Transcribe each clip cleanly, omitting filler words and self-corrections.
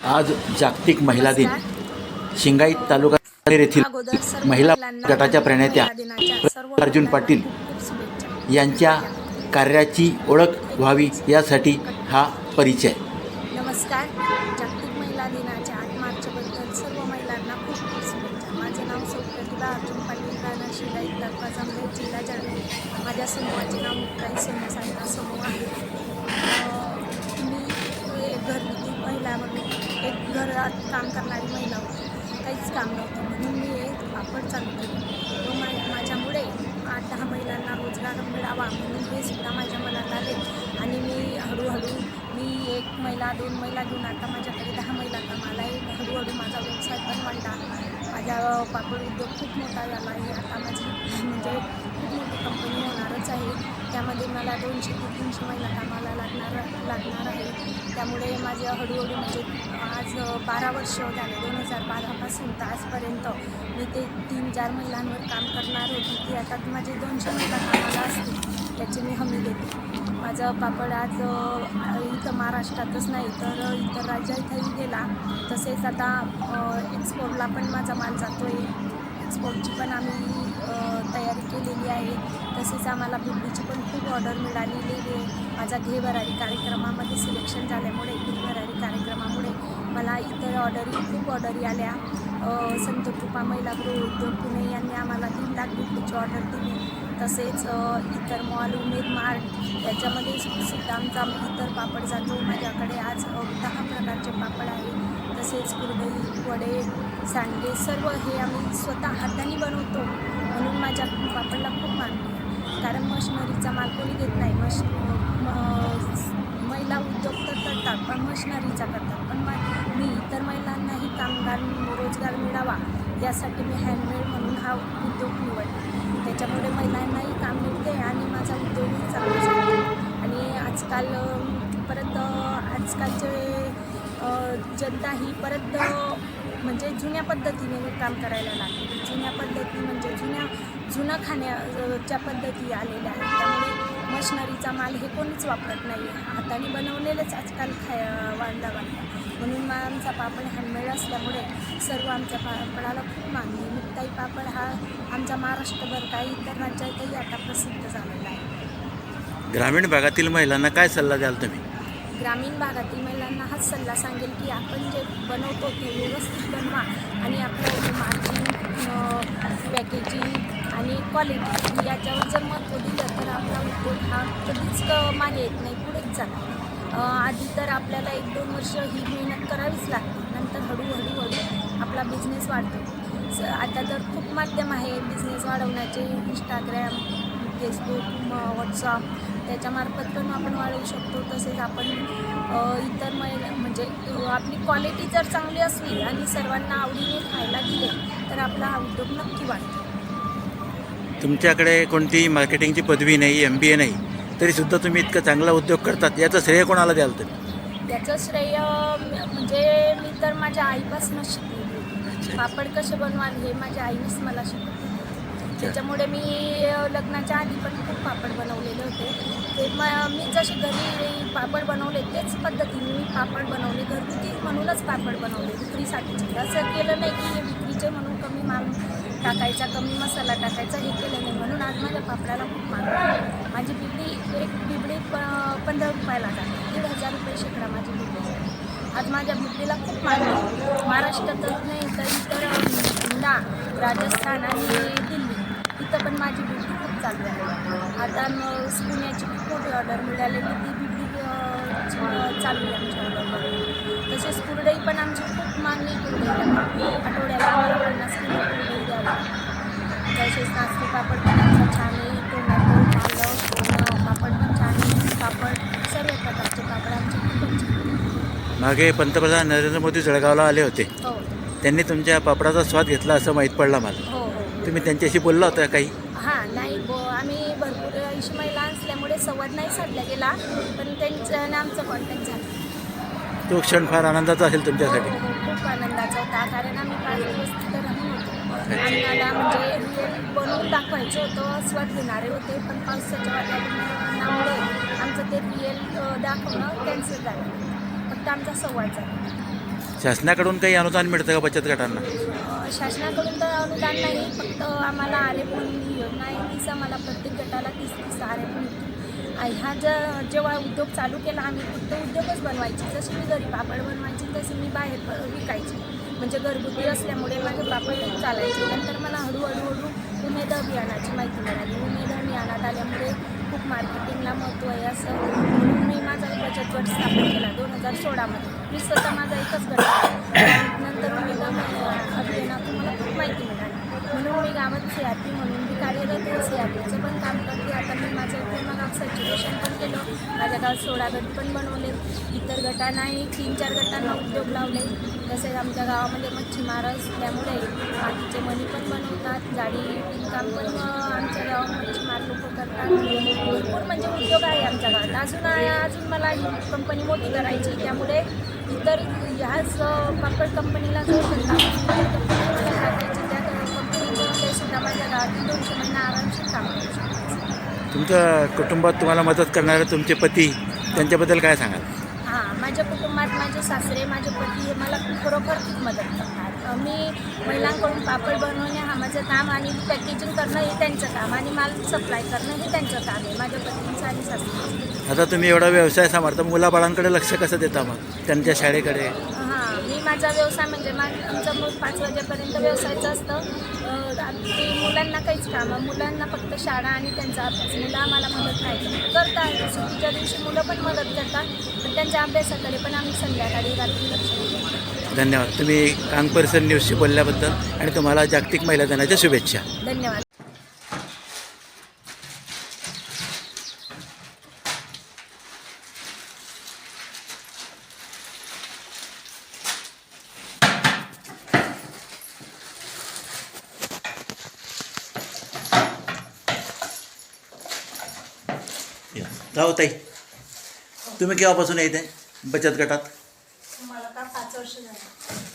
आज जागतिक महिला दिन शिंगाई तालुका येथील महिला गटाच्या प्रणेत्या अर्जुन पाटील यांच्या कार्याची ओळख व्हावी यासाठी हा परिचय। नमस्कार। जागतिक महिला दिनाच्या 8 मार्चबद्दल सर्व महिलांना खूप खूप शुभेच्छा। माझे नाव सौ प्रतिभा अर्जुन पाटील, राहणार शिंगाई तालुका जामनेर, जिल्हा जळगाव। माझ्या समूहाचे नाव मुक्ताई सोन्यासारखा समूह आहे। मी एक घरगुती महिला म्हणून एक घरात काम करणारी महिला होती, काहीच काम नव्हतं म्हणून मी एक पापड चालू केले। माझ्यामुळे 8-10 महिलांना रोजगार मिळावा म्हणून हे सुद्धा माझ्या मनात आले आणि मी हळूहळू एक महिला 2 महिला घेऊन आता माझ्याकडे 10 महिला कामाला आहे। हळूहळू माझा व्यवसाय पण वाढला। माझा पापड उद्योग खूप मोठा झाला आहे। आता माझी म्हणजे खूप मोठी कंपनी होणारच आहे। त्यामध्ये मला 200 ते 300 महिला कामाला लागणार आहे। त्यामुळे माझे हळूहळू म्हणजे आज 12 वर्ष झाले, 2012पासून तर आजपर्यंत मी ते 3-4 महिलांवर काम करणार होती की आता माझे 200 महिला कामाला असतील त्याची मी हमी देते। माझा पापड आज इथं महाराष्ट्रातच नाही तर इतर राज्यातही गेला। तसेच आता एक्सपोर्टला पण माझा माल जातो आहे। एक्सपोर्टची पण आम्ही तयारी केलेली आहे। तसेच आम्हाला बिल्डीची पण खूप ऑर्डर मिळालेली आहे। माझा घे भरारी कार्यक्रमामध्ये सिलेक्शन झाल्यामुळे घे भरारी कार्यक्रमामुळे मला इतर खूप ऑर्डरी आल्या। संत कृपा महिला गृह उद्योग पुणे यांनी आम्हाला 3 लाख बिल्डीची ऑर्डर दिली। तसेच इतर मॉल, उमेद मार्ट याच्यामध्ये सुद्धा आमचा इतर पापड जातो। माझ्याकडे आज 10 प्रकारचे पापड आहे। तसेच कुरडई, वडे, सांडगे सर्व हे आम्ही स्वतः हाताने बनवतो म्हणून माझ्या पापडला खूप मागणी आहे। कारण मशिनरीचा माल कोणी घेत नाही। महिला उद्योग तर करतात पण मशिनरीचा करतात, पण मी इतर महिलांनाही कामगार रोजगार मिळावा यासाठी मी हँडमेड म्हणून हा उद्योग निवडला। त्याच्यामुळे महिलांनाही काम मिळते आणि माझा उद्योगही चांगला चालतो। आणि आजकालचे जनता ही परत म्हणजे जुन्या पद्धतीने काम करायला लागली। जुन्या पद्धती म्हणजे जुनं खाण्याच्या पद्धती आलेल्या आहेत। त्यामुळे मशिनरीचा माल हे कोणीच वापरत नाही आहे। हाताने बनवलेलंच आजकाल वाढला म्हणून आमचा पापड हँडमेड असल्यामुळे सर्व आमच्या पापडाला खूप मागणी आहे। मुक्ताई पापड हा आमचा महाराष्ट्रभर काही इतर राज्यातही आता प्रसिद्ध झालेला आहे। ग्रामीण भागातील महिलांना काय सल्ला द्याल तुम्ही? ग्रामीण भागातील महिलांना हाच सल्ला सांगेल की आपण जे बनवतो ते व्यवस्थित बनवा आणि आपलं मार्जिन, पॅकेजिंग आणि क्वालिटी याच्यावर जर महत्त्व दिलं तर आपला उद्योग हा कधीच मागे येत नाही, पुढेच जाणार। आधी तर आपल्याला 1-2 वर्ष ही मेहनत करावीच लागते, नंतर हळूहळू आपला बिझनेस वाढतो। आता तर खूप माध्यम आहे बिझनेस वाढवण्याचे, इंस्टाग्राम, फेसबुक, व्हॉट्सअप त्याच्यामार्फत पण आपण वाढवू शकतो। तसेच आपण इतर म्हणजे आपली क्वालिटी जर चांगली असली आणि सर्वांना आवडीने खायला दिले तर आपला हा उद्योग नक्की वाढतो। तुमच्याकडे कोणती मार्केटिंगची पदवी नाही, MBA नाही, तरीसुद्धा तुम्ही इतका चांगला उद्योग करतात, याचं श्रेय कोणाला द्याल तुम्ही? त्याचं श्रेय म्हणजे मी तर माझ्या आईपासूनच शिकले। पापड कसे बनवाल हे माझ्या आईनेच मला शिकवले। त्याच्यामुळे मी लग्नाच्या आधी पण खूप पापड बनवलेले होते। ते मी जसे घरी पापड बनवले तेच पद्धतीने मी पापड बनवले, घरगुती म्हणूनच पापड बनवले, विक्रीसाठी। असं केलं नाही की हे विक्रीचे म्हणून कमी माल टाकायचा, कमी मसाला टाकायचा, हे केलं नाही। म्हणून आज माझ्या पापडाला खूप मागणी आहे। माझी एक बिबडी 15 रुपयाला जाते, 1,500 रुपये शेकडा माझी बिबडी जाते। आज माझ्या बिबडीला खूप मागणी आहे। महाराष्ट्रातच नाही तर इतर पुणे, राजस्थान आणि दिल्ली इथं पण माझी बिबडी खूप चालू आहे। आता पुण्याची खूप मोठी ऑर्डर मिळालेली, ती बिबडी चालू आहे आमच्या ऑर्डरमध्ये। तसेच कुरडई पण आमची खूप मागणी कुरडईला, आठवड्याला आम्हाला 50 किलो कुरडई द्यावी। तसेच नाचणी पापड पण आमचा छान आहे, टोमॅटो, पालक पापड पण छान आहे। पापड सर्व प्रकारचे पापड आमचे खूपच छान। मागे पंतप्रधान नरेंद्र मोदी जळगावला आले होते, हो, त्यांनी तुमच्या पापडाचा स्वाद घेतला असं माहीत पडलं मला। हो, तुम्ही त्यांच्याशी बोलला होता काही? हां, नाही आम्ही भरपूर अशी महिला असल्यामुळे संवाद नाही साधला गेला, पण त्यांचं आणि आमचा कॉन्टॅक्ट झाला। तो क्षण फार आनंदाचा असेल तुमच्यासाठी? हो, खूप आनंदाचा होता। कारण आम्ही 5 दिवस तिथं राहून होतो। आम्हाला म्हणजे रिअल बनवून दाखवायचं होतं, स्वाद घेणारे होते, पण पावसाच्या वातावरणामुळे आमचं ते रिअल दाखवणं कॅन्सल झालं। फक्त आमचा संवाद झाला। शासनाकडून काही अनुदान मिळतं का बचत गटांना? शासनाकडून तर अनुदान नाही, फक्त आम्हाला आरेपण ही योजना आहे, तीच आम्हाला प्रत्येक गटाला 30-30 आरेपण मिळतो. ह्या जेव्हा उद्योग चालू केला आम्ही फक्त उद्योगच बनवायचे. जसे मी घरी पापड बनवायचे तसे मी बाहेर विकायचे. म्हणजे घरगुती असल्यामुळे माझे पापड चालायचे. नंतर मला हळूहळू उमेद अभियानाची माहिती मिळाली. उमेद अभियानात आल्यामुळे खूप मार्केटिंगला महत्त्व आहे असं म्हणून मी माझा बचत गट स्थापन केला 2016मध्ये. मी स्वतः माझा एकच गट आहे. नंतर उमेद अभियानातून मला खूप माहिती मिळाली म्हणून मी गावात CRP म्हणून मी कार्यरत आहे. CRPचं पण काम करते. आता मी माझं पूर्ण गाव सॅच्युरेशन पण केलं. माझ्या गावात 16 गट पण बनवले. इतर गटांनाही 3-4 गटांना उद्योग लावले. तसेच आमच्या गावामध्ये मच्छीमार असल्यामुळे मातीचे मणी पण बनवतात. जाडी विणकाम पण आमच्या गावात मच्छीमार लोक करतात. भरपूर म्हणजे उद्योग आहे आमच्या गावात. अजून मला ही कंपनी मोठी करायची. त्यामुळे इतर ह्याच पापड कंपनीला जोडून त्या सुद्धा माझ्या गावात 200 महिना आरामशीर काम करू शकतो. तुमच्या कुटुंबात तुम्हाला मदत करणारे तुमचे पती, त्यांच्याबद्दल काय सांगाल? हां, माझ्या कुटुंबात माझे सासरे, माझे पती हे मला खरोखर खूप मदत करतात. मी महिलांकडून पापड बनवणे हा माझं काम आणि पॅकेजिंग करणं हे त्यांचं काम आणि माल सप्लाय करणं हे त्यांचं काम आहे, माझ्या पतींचं आणि सासऱ्यांचं. आता तुम्ही एवढा व्यवसाय सांभाळता, मुलाबाळांकडे लक्ष कसं देता मग, त्यांच्या शाळेकडे? हां, मी माझा व्यवसाय म्हणजे आमचं मग 5 वाजेपर्यंत व्यवसायाचं असतं. ते मुलांना काहीच कामं, मुलांना फक्त शाळा आणि त्यांचा अभ्यास. मुलं आम्हाला मदत नाही करतात. सुट्टीच्या दिवशी मुलं पण मदत करतात, पण त्यांच्या अभ्यासाकडे पण आम्ही संध्याकाळी रात्री लक्ष देतो. धन्यवाद. तुम्ही कांग परिसर न्यूजशी बोलल्याबद्दल आणि तुम्हाला जागतिक महिला दिनाच्या शुभेच्छा. धन्यवाद. राहो ताई, तुम्ही केव्हापासून येते बचत गटात? मला का 5 वर्ष झाली.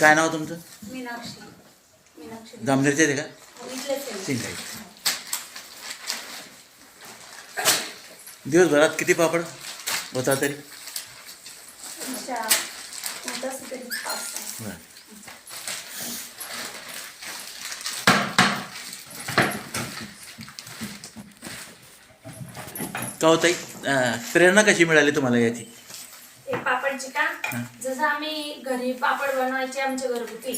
काय नाव तुमचं? मीनाक्षी जामनेरचे आहे का? इथलेच आहे. सिंगाई. दिवसभरात किती पापड होता तरी? बरं. का हो ताई, प्रेरणा कशी मिळाली तुम्हाला याची? पापडची का? जसं आम्ही घरी पापड बनवायचे आमचे घरगुती,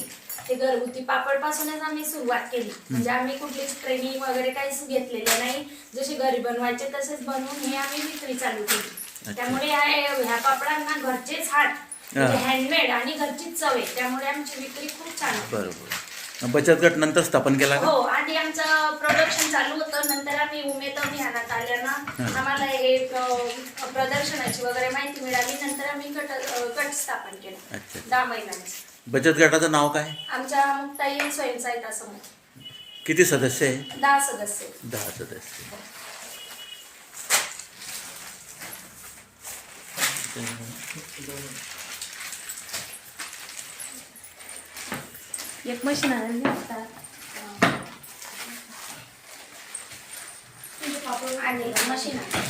ते घरगुती पापड पासूनच आम्ही सुरुवात केली. म्हणजे आम्ही कुठलीच ट्रेनिंग वगैरे काहीच घेतलेलं नाही. जसे घरी बनवायचे तसेच बनवून हे आम्ही विक्री चालू केली. त्यामुळे ह्या पापडांना घरचेच हात, हँडमेड आणि घरचीच चव आहे. त्यामुळे आमची विक्री खूप छान आहे. बरोबर. बचत गट नंतर स्थापन केला का? हो, आधी आमचं प्रोडक्शन चालू होतं. नंतर आम्ही उमेद अभियानात आल्यानं आम्हाला हे प्रदर्शनाची वगैरे माहिती मिळाली. नंतर आम्ही गट स्थापन केलं. अच्छा. 10 महिन्यांनी. बचत गटाचं नाव काय? आमच्या मुक्ताई स्वयंसहायता समूह. किती सदस्य आहे? 10 सदस्य. 10 सदस्य. एक मशीन आणि मशीन आहे.